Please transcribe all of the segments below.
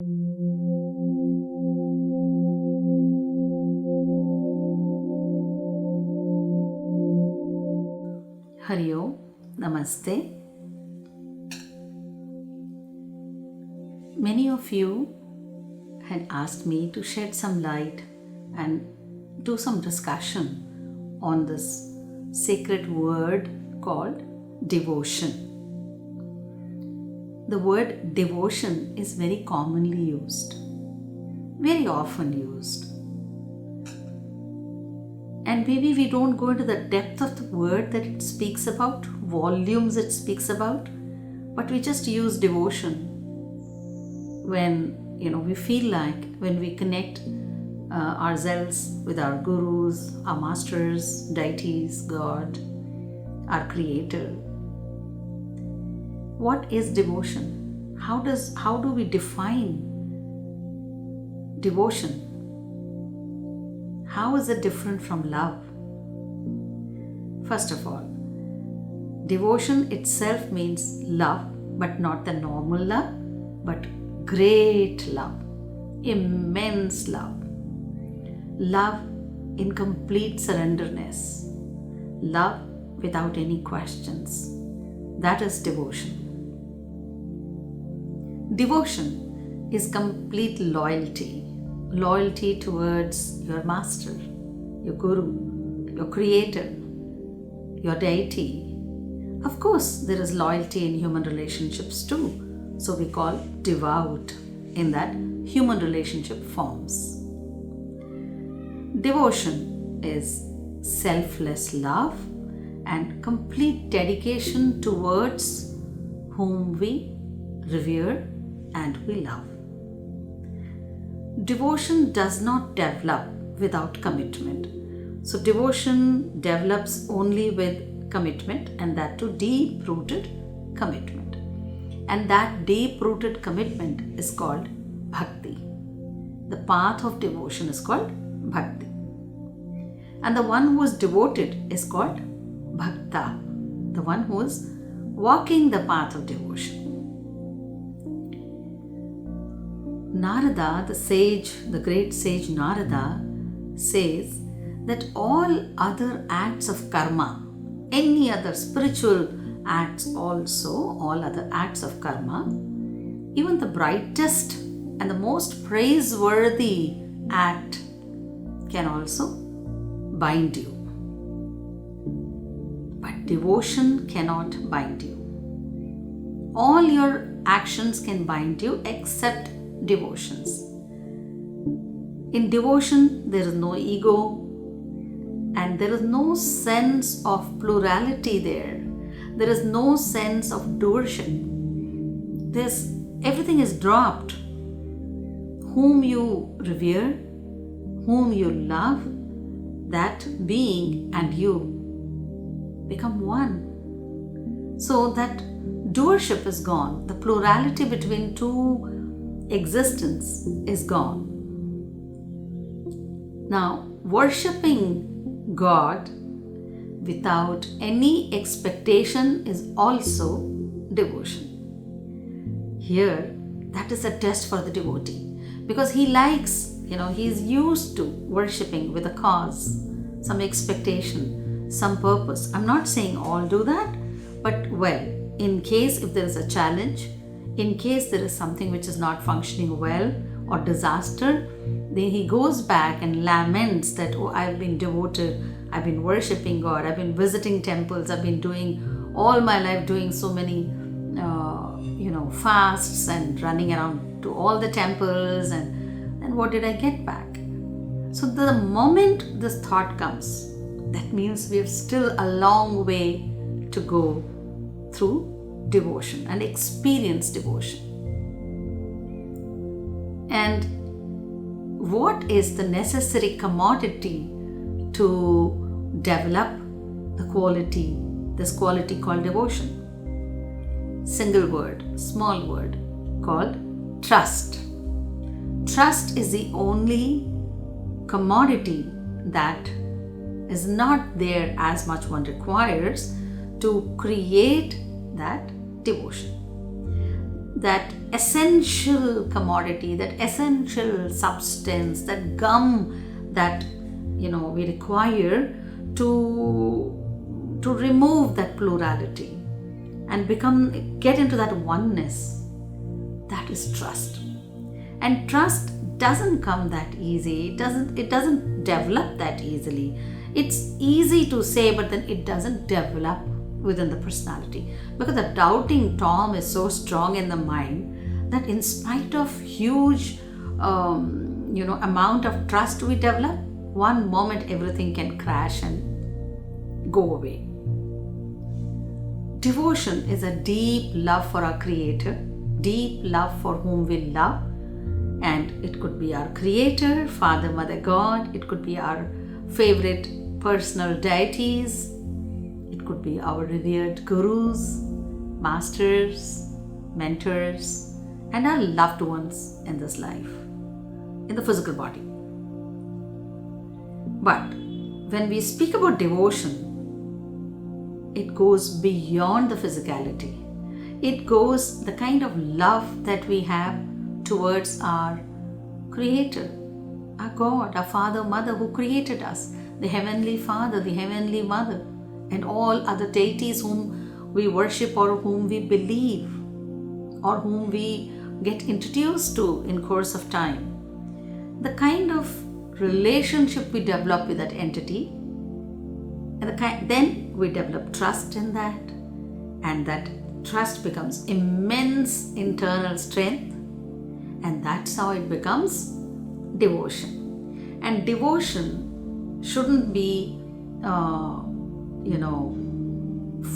Hari Om, Namaste. Many of you had asked me to shed some light and do some discussion on this sacred word called devotion. The word devotion is very commonly used, very often used. And maybe we don't go into the depth of the word that it speaks about, volumes it speaks about, but we just use devotion when we feel like, when we connect ourselves with our gurus, our masters, deities, God, our creator. What is devotion? How do we define devotion? How is it different from love? First of all, devotion itself means love, but not the normal love, but great love, immense love. Love in complete surrenderness. Love without any questions. That is devotion. Devotion is complete loyalty. Loyalty towards your master, your guru, your creator, your deity. Of course, there is loyalty in human relationships too. So we call devout in that human relationship forms. Devotion is selfless love and complete dedication towards whom we revere and we love. Devotion does not develop without commitment. So devotion develops only with commitment, and that too deep-rooted commitment. And that deep-rooted commitment is called bhakti. The path of devotion is called bhakti. And the one who is devoted is called bhakta, the one who is walking the path of devotion. Narada, the sage, the great sage Narada, says that all other acts of karma, any other spiritual acts also, all other acts of karma, even the brightest and the most praiseworthy act can also bind you. But devotion cannot bind you. All your actions can bind you except devotions. In devotion, there is no ego and there is no sense of plurality there. There is no sense of doership. Everything is dropped. Whom you revere, whom you love, that being and you become one. So that doership is gone. The plurality between two existence is gone. Now, worshipping God without any expectation is also devotion. Here, that is a test for the devotee because he likes, he is used to worshipping with a cause, some expectation, some purpose. I'm not saying all do that, but in case if there is a challenge, in case there is something which is not functioning well or disaster, then he goes back and laments that, I've been devoted, I've been worshipping God, I've been visiting temples, I've been doing all my life doing so many fasts and running around to all the temples, and what did I get back? So the moment this thought comes, that means we have still a long way to go through devotion and experience devotion. And what is the necessary commodity to develop this quality called devotion? Single word, small word, called trust. Trust is the only commodity that is not there as much one requires to create that devotion. that essential commodity, that essential substance, that gum that we require to remove that plurality and get into that oneness. That is trust. And trust doesn't come that easy. It doesn't develop that easily. It's easy to say, but then it doesn't develop within the personality, because the doubting Tom is so strong in the mind that in spite of huge amount of trust we develop, one moment everything can crash and go away. Devotion is a deep love for our Creator, deep love for whom we love, and it could be our Creator, Father, Mother, God. It could be our favorite personal deities. It could be our revered gurus, masters, mentors, and our loved ones in this life, in the physical body. But when we speak about devotion, it goes beyond the physicality. It goes the kind of love that we have towards our Creator, our God, our Father, Mother who created us, the Heavenly Father, the Heavenly Mother, and all other deities whom we worship or whom we believe or whom we get introduced to in course of time. The kind of relationship we develop with that entity, and then we develop trust in that, and that trust becomes immense internal strength, and that's how it becomes devotion. And devotion shouldn't be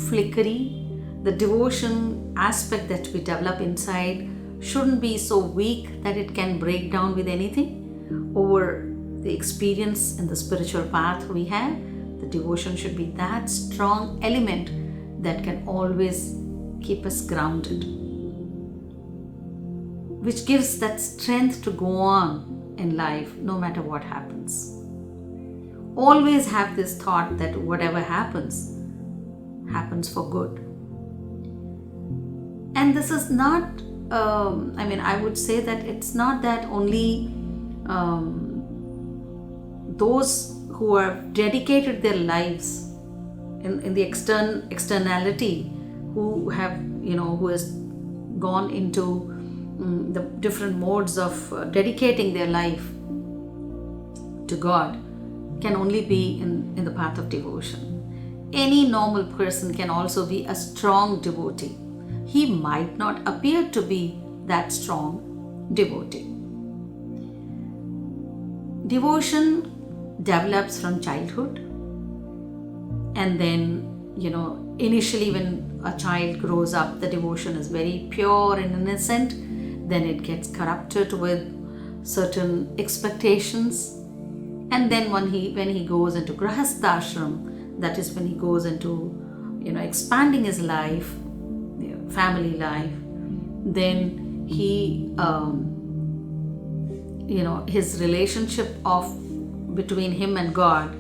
flickery. The devotion aspect that we develop inside shouldn't be so weak that it can break down with anything. Over the experience in the spiritual path we have, the devotion should be that strong element that can always keep us grounded, which gives that strength to go on in life no matter what happens. Always have this thought that whatever happens for good. And this is not, I would say that it's not that only those who have dedicated their lives in the externality, who has gone into the different modes of dedicating their life to God, can only be in the path of devotion. Any normal person can also be a strong devotee. He might not appear to be that strong devotee. Devotion develops from childhood, and then initially when a child grows up, the devotion is very pure and innocent. Then it gets corrupted with certain expectations, and then when he goes into grahasthashram, that is when he goes into expanding his life, family life, then he his relationship between him and God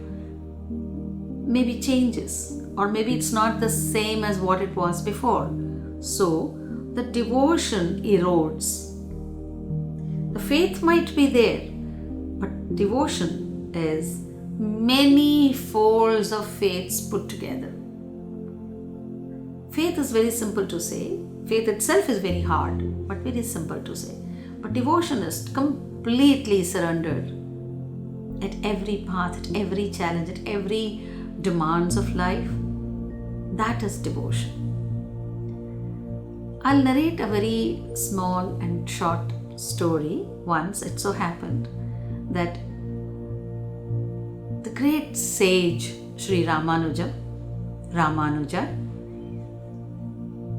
maybe changes, or maybe it's not the same as what it was before. So the devotion erodes. The faith might be there, but devotion is many folds of faiths put together. Faith is very simple to say. Faith itself is very hard, but very simple to say. But devotion is completely surrendered at every path, at every challenge, at every demands of life. That is devotion. I'll narrate a very small and short story. Once it so happened that the great sage Shri Ramanuja,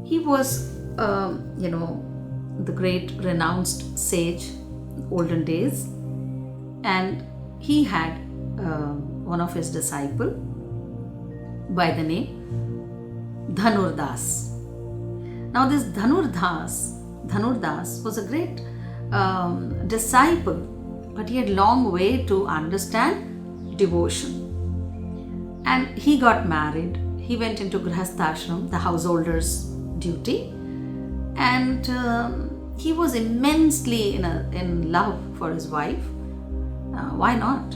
he was the great renounced sage olden days, and he had one of his disciple by the name Dhanurdas. Now this Dhanurdas was a great disciple, but he had long way to understand devotion. And he got married. He went into grahasthashram, the householder's duty, And he was immensely in love for his wife. Why not?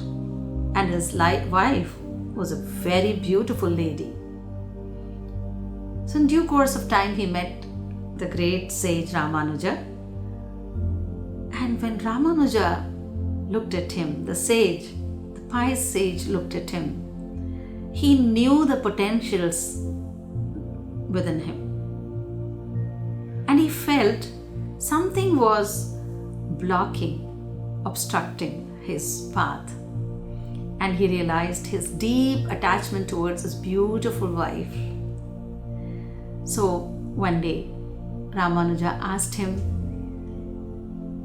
And his wife was a very beautiful lady. So in due course of time, he met the great sage Ramanuja. And when Ramanuja looked at him, the sage, the pious sage looked at him, he knew the potentials within him. And he felt something was blocking, obstructing his path. And he realized his deep attachment towards his beautiful wife. So one day, Ramanuja asked him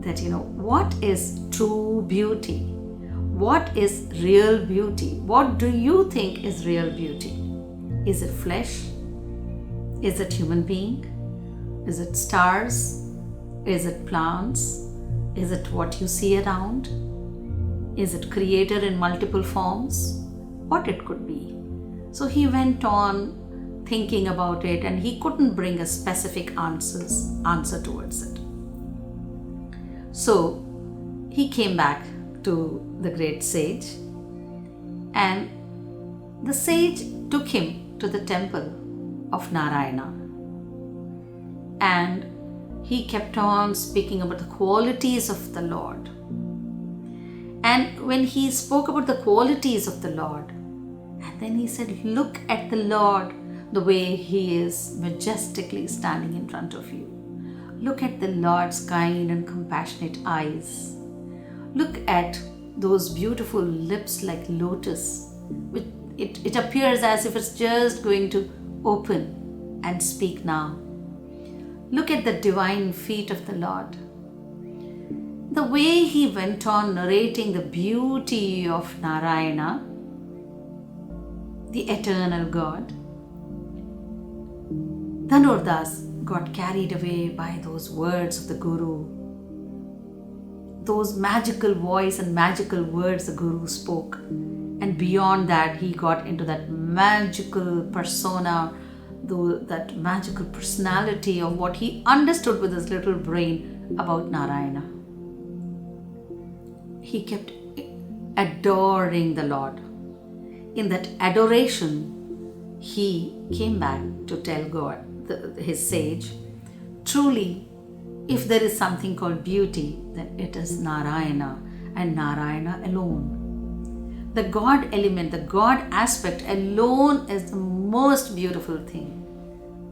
that, what is true beauty? What is real beauty? What do you think is real beauty? Is it flesh? Is it human being? Is it stars? Is it plants? Is it what you see around? Is it creator in multiple forms? What it could be. So he went on thinking about it, and he couldn't bring a specific answer towards it. So he came back to the great sage, and the sage took him to the temple of Narayana. And he kept on speaking about the qualities of the Lord. And when he spoke about the qualities of the Lord, and then he said, look at the Lord, the way he is majestically standing in front of you. Look at the Lord's kind and compassionate eyes. Look at those beautiful lips like lotus. It appears as if it's just going to open and speak now. Look at the divine feet of the Lord. The way he went on narrating the beauty of Narayana, the eternal God, Dhanurdas got carried away by those words of the Guru, those magical voice and magical words the Guru spoke. And beyond that, he got into that magical persona, that magical personality of what he understood with his little brain about Narayana. He kept adoring the Lord. In that adoration, he came back to tell God, his sage, truly, if there is something called beauty, then it is Narayana and Narayana alone. The God element, the God aspect alone is the most beautiful thing,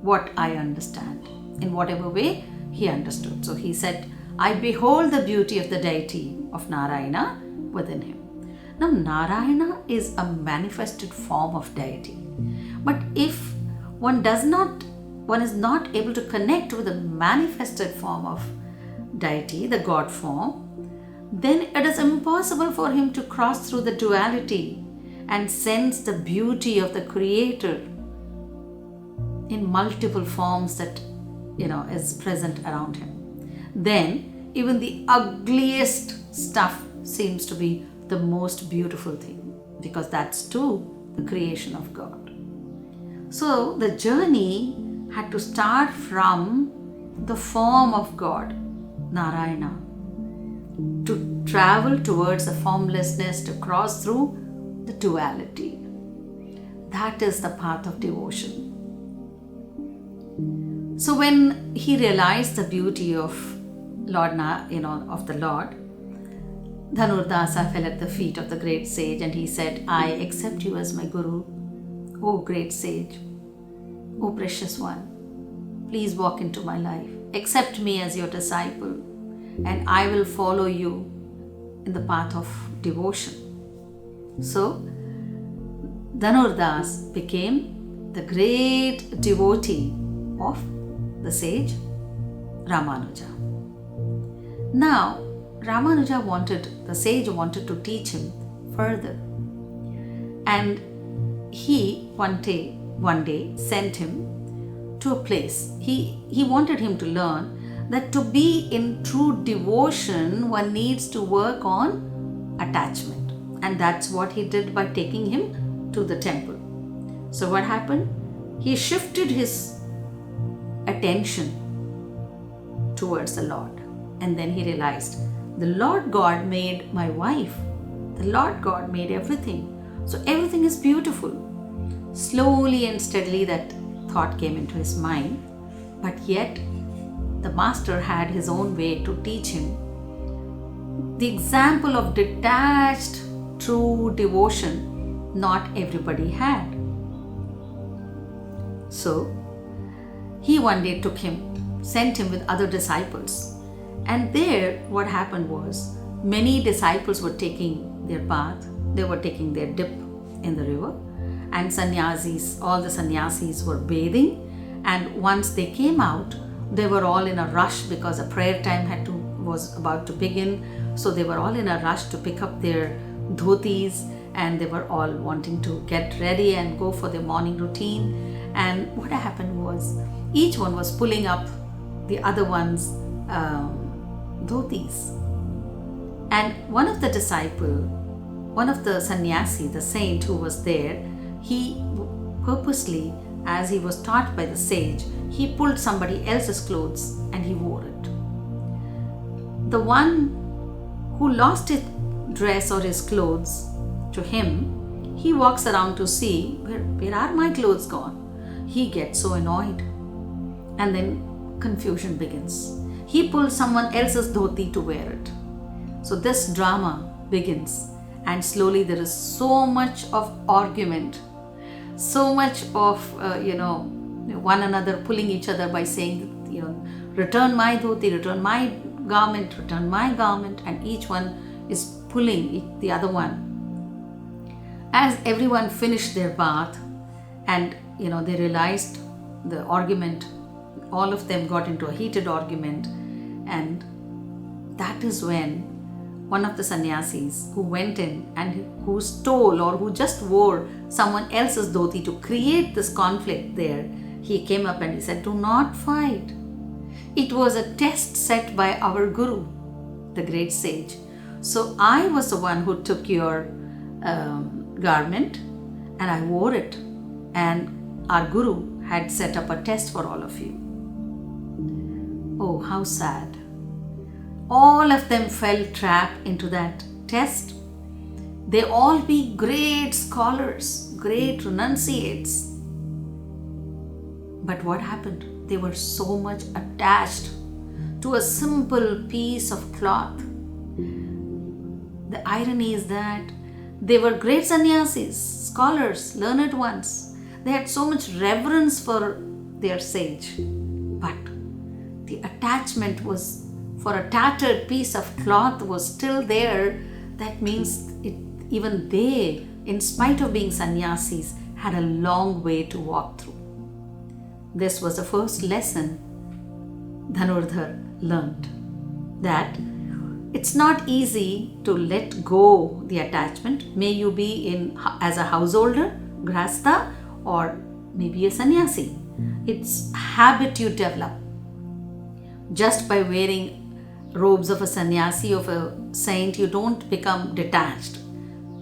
what I understand. In whatever way he understood. So he said, I behold the beauty of the deity of Narayana within him. Now, Narayana is a manifested form of deity. But if one is not able to connect with the manifested form of deity, the God form, then it is impossible for him to cross through the duality and sense the beauty of the Creator in multiple forms that is present around him. Then even the ugliest stuff seems to be the most beautiful thing, because that's too the creation of God. So the journey had to start from the form of God, Narayana, to travel towards the formlessness, to cross through the duality. That is the path of devotion. So when he realized the beauty of of the Lord, Dhanurdasa fell at the feet of the great sage and he said, I accept you as my Guru, O great sage, O precious one. Please walk into my life. Accept me as your disciple and I will follow you in the path of devotion. So, Dhanurdas became the great devotee of the sage Ramanuja. Now, the sage wanted to teach him further. And he one day sent him to a place. He wanted him to learn that to be in true devotion, one needs to work on attachment. And that's what he did by taking him to the temple. So what happened? He shifted his attention towards the Lord. And then he realized, the Lord God made my wife. The Lord God made everything. So everything is beautiful. Slowly and steadily that thought came into his mind. But yet, the master had his own way to teach him. The example of detached, true devotion, not everybody had. So, he one day sent him with other disciples. And there, what happened was, many disciples were taking their bath, they were taking their dip in the river, and all the sannyasis were bathing. And once they came out, they were all in a rush because a prayer time was about to begin. So they were all in a rush to pick up their dhotis, and they were all wanting to get ready and go for their morning routine. And what happened was, each one was pulling up the other one's dhotis. And one of the sannyasi, the saint who was there, he purposely, as he was taught by the sage, he pulled somebody else's clothes and he wore it. The one who lost his dress or his clothes, to him, he walks around to see, where are my clothes gone? He gets so annoyed. And then confusion begins. He pulls someone else's dhoti to wear it. So this drama begins. And slowly there is so much of argument, so much of, one another pulling each other by saying, return my dhoti, return my garment, return my garment. And each one is pulling the other one. As everyone finished their bath and, they realized the argument, all of them got into a heated argument. And that is when one of the sannyasis who went in and who stole or who just wore someone else's dhoti to create this conflict there, he came up and he said, do not fight. It was a test set by our Guru, the great sage. So I was the one who took your garment and I wore it. And our Guru had set up a test for all of you. Oh, how sad. All of them fell trap into that test. They all be great scholars, great renunciates. But what happened? They were so much attached to a simple piece of cloth. The irony is that they were great sannyasis, scholars, learned ones. They had so much reverence for their sage. But the attachment was for a tattered piece of cloth was still there. That means even they, in spite of being sannyasis, had a long way to walk through. This was the first lesson Dhanurdhar learned, that it's not easy to let go the attachment. May you be as a householder, grahastha, or maybe a sannyasi. It's a habit you develop. Just by wearing robes of a sannyasi, of a saint, you don't become detached.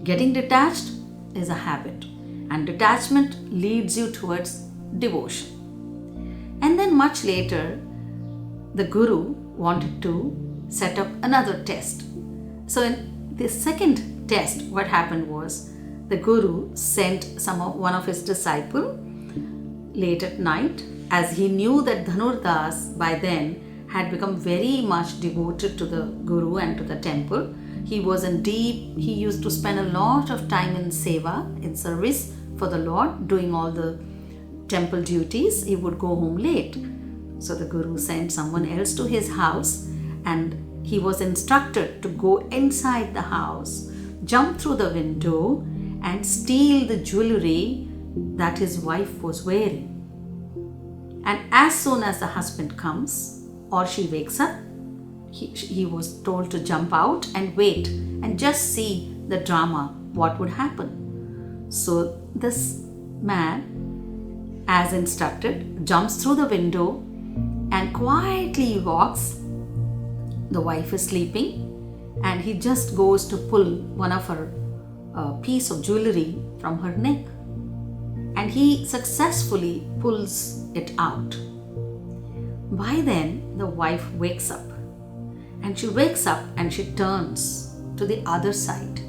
Getting detached is a habit, and detachment leads you towards devotion. And then much later, the Guru wanted to set up another test. So in the second test, what happened was, the Guru sent one of his disciples late at night, as he knew that Dhanurdas by then had become very much devoted to the Guru and to the temple. He used to spend a lot of time in seva, in service for the Lord, doing all the temple duties. He would go home late. So the Guru sent someone else to his house, and he was instructed to go inside the house, jump through the window, and steal the jewelry that his wife was wearing. And as soon as the husband comes or she wakes up, he was told to jump out and wait and just see the drama, what would happen. So this man, as instructed, jumps through the window and quietly walks. The wife is sleeping, and he just goes to pull one of her piece of jewelry from her neck, and he successfully pulls it out. By then, the wife wakes up. And she wakes up and she turns to the other side.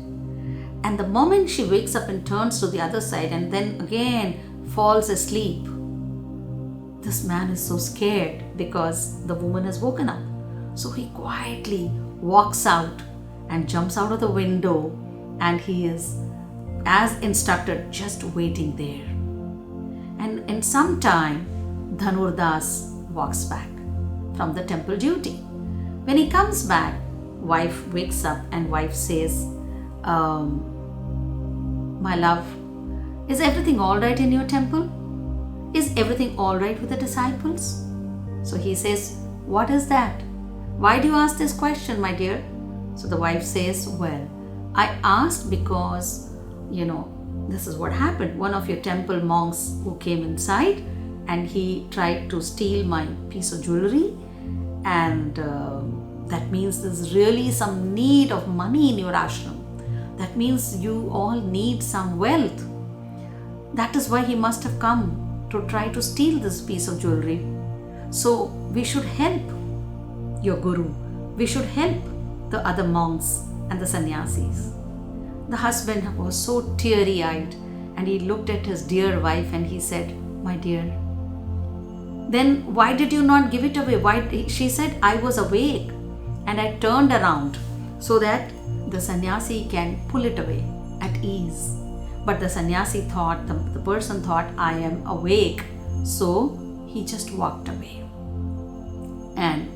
And the moment she wakes up and turns to the other side and then again falls asleep, this man is so scared because the woman has woken up. So he quietly walks out and jumps out of the window, and he is, as instructed, just waiting there. And in some time, Dhanurdas walks back from the temple duty. When he comes back, wife wakes up and wife says, my love, is everything all right in your temple? Is everything all right with the disciples? So he says, what is that? Why do you ask this question, my dear? So the wife says, well, I asked because, this is what happened. One of your temple monks who came inside and he tried to steal my piece of jewelry, and that means there's really some need of money in your ashram. That means you all need some wealth. That is why he must have come to try to steal this piece of jewelry. So we should help your guru. We should help the other monks and the sannyasis. The husband was so teary-eyed and he looked at his dear wife and he said, my dear, then why did you not give it away? She said, I was awake and I turned around so that the sannyasi can pull it away at ease. But the sannyasi thought, the person thought, I am awake. So he just walked away. And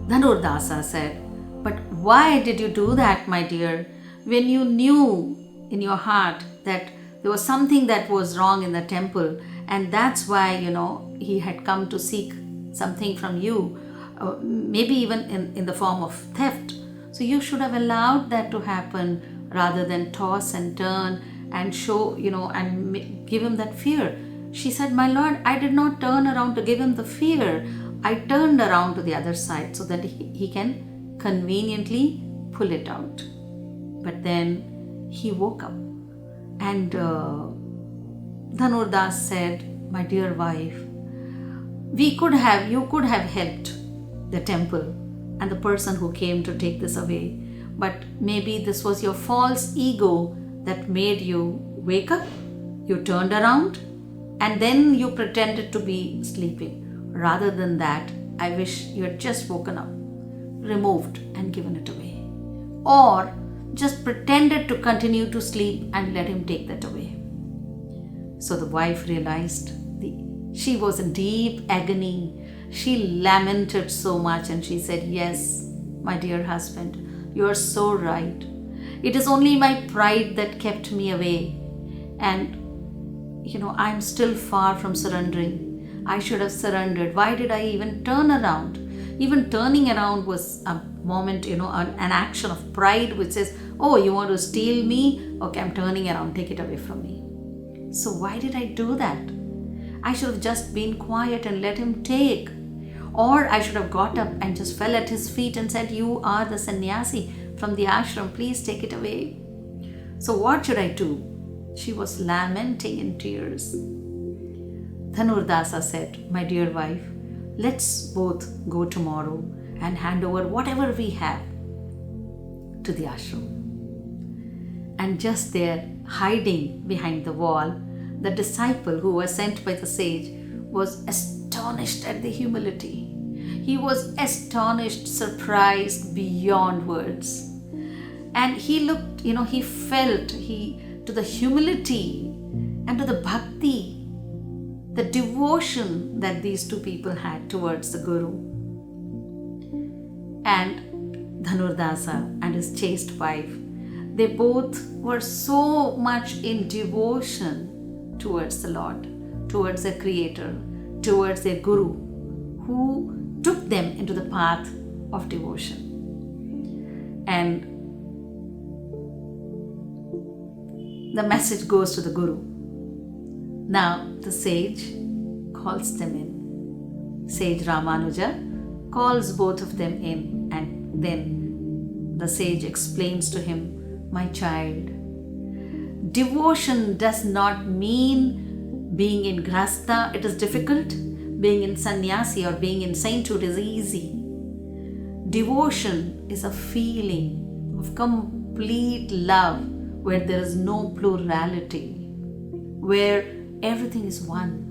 Dhanurdasa said, but why did you do that, my dear, when you knew in your heart that there was something that was wrong in the temple, and that's why, he had come to seek something from you, maybe even in the form of theft. So you should have allowed that to happen rather than toss and turn and show, and give him that fear. She said, my lord, I did not turn around to give him the fear. I turned around to the other side so that he can conveniently pull it out. But then he woke up and Dhanurdas said, my dear wife, you could have helped the temple and the person who came to take this away. But maybe this was your false ego that made you wake up. You turned around and then you pretended to be sleeping. Rather than that, I wish you had just woken up, removed and given it away. Or just pretended to continue to sleep and let him take that away. So the wife realized she was in deep agony. She lamented so much and she said, yes, my dear husband, you are so right. It is only my pride that kept me away. And, I'm still far from surrendering. I should have surrendered. Why did I even turn around? Even turning around was a moment, an action of pride which says, oh, you want to steal me? Okay, I'm turning around. Take it away from me. So why did I do that? I should have just been quiet and let him take. Or I should have got up and just fell at his feet and said, you are the sannyasi from the ashram. Please take it away. So what should I do? She was lamenting in tears. Dhanurdasa said, my dear wife, let's both go tomorrow and hand over whatever we have to the ashram. And just there, hiding behind the wall, the disciple who was sent by the sage was astonished at the humility. He was astonished, surprised beyond words. And he looked, he felt to the humility and to the bhakti, the devotion that these two people had towards the Guru. And Dhanurdasa and his chaste wife, they both were so much in devotion towards the Lord, towards their Creator, towards their Guru, who took them into the path of devotion. And the message goes to the Guru. Now the sage calls them in. Sage Ramanuja calls both of them in, and then the sage explains to him, my child, devotion does not mean being in grasta. It is difficult, being in sannyasi or being in sainthood is easy. Devotion is a feeling of complete love where there is no plurality, where everything is one.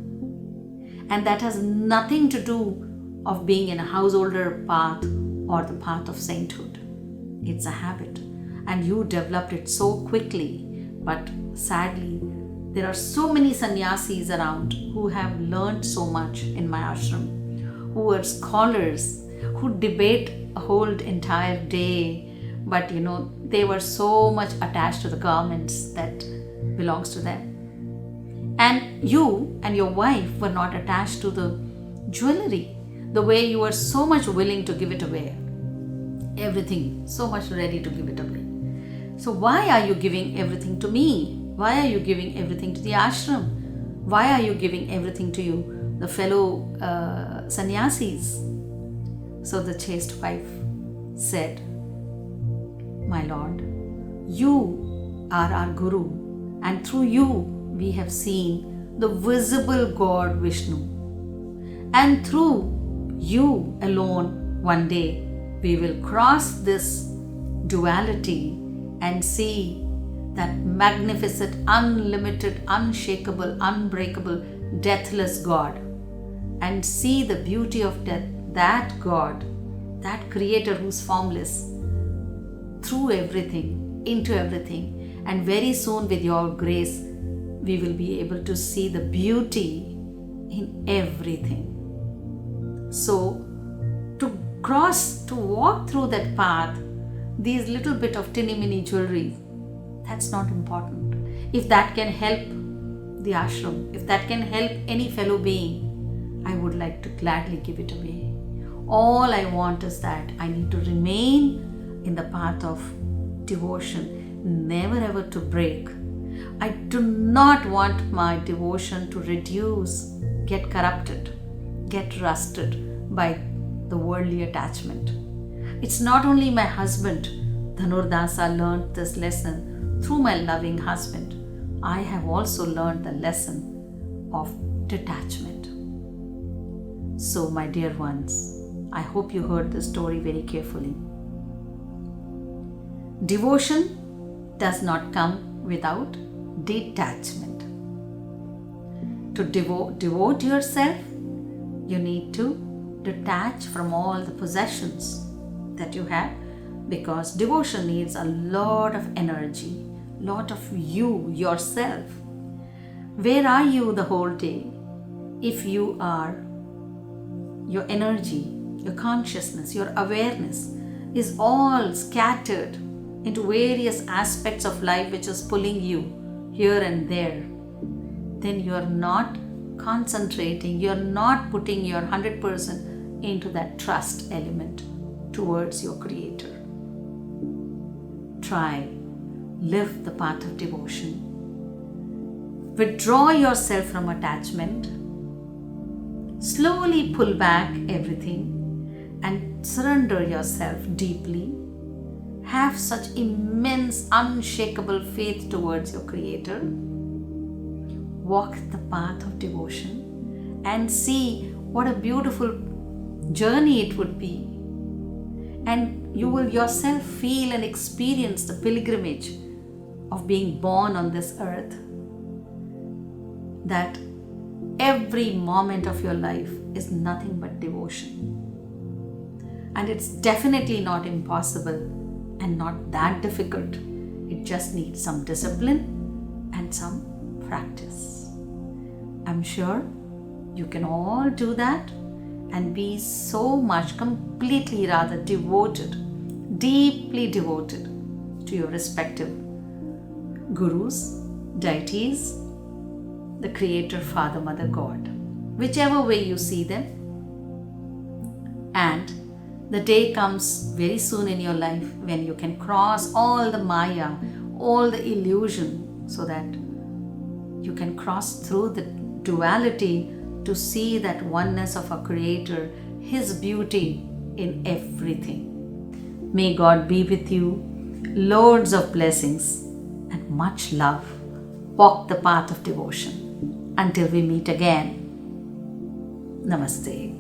And that has nothing to do of being in a householder path or the path of sainthood. It's a habit, and you developed it so quickly. But sadly, there are so many sannyasis around who have learned so much in my ashram, who are scholars, who debate a whole entire day, but they were so much attached to the garments that belongs to them. And you and your wife were not attached to the jewelry the way you were so much willing to give it away. Everything, so much ready to give it away. So why are you giving everything to me? Why are you giving everything to the ashram? Why are you giving everything to you, the fellow sannyasis? So the chaste wife said, my lord, you are our guru, and through you we have seen the visible God Vishnu. And through you alone, one day, we will cross this duality and see that magnificent, unlimited, unshakable, unbreakable, deathless God, and see the beauty of death, that God, that Creator who's formless, through everything, into everything. And very soon, with your grace, we will be able to see the beauty in everything. So, to walk through that path, these little bit of tinny-minny jewelry, that's not important. If that can help the ashram, if that can help any fellow being, I would like to gladly give it away. All I want is that I need to remain in the path of devotion, never ever to break. I do not want my devotion to reduce, get corrupted, get rusted by the worldly attachment. It's not only my husband, Dhanurdasa, learned this lesson through my loving husband. I have also learned the lesson of detachment. So, my dear ones, I hope you heard the story very carefully. Devotion does not come without detachment. To devote yourself, you need to detach from all the possessions that you have, because devotion needs a lot of energy, lot of you, yourself. Where are you the whole day? If you are, your energy, your consciousness, your awareness is all scattered into various aspects of life which is pulling you here and there, then you are not concentrating, you are not putting your 100% into that trust element towards your Creator. Try, live the path of devotion. Withdraw yourself from attachment. Slowly pull back everything and surrender yourself deeply. Have such immense, unshakable faith towards your Creator. Walk the path of devotion and see what a beautiful journey it would be. And you will yourself feel and experience the pilgrimage of being born on this earth. That every moment of your life is nothing but devotion. And it's definitely not impossible and not that difficult. It just needs some discipline and some practice. I'm sure you can all do that and be so much completely rather devoted, deeply devoted to your respective gurus, deities, the Creator, Father, Mother, God, whichever way you see them. And the day comes very soon in your life when you can cross all the Maya, all the illusion, so that you can cross through the duality to see that oneness of our Creator, His beauty in everything. May God be with you. Loads of blessings and much love. Walk the path of devotion. Until we meet again. Namaste.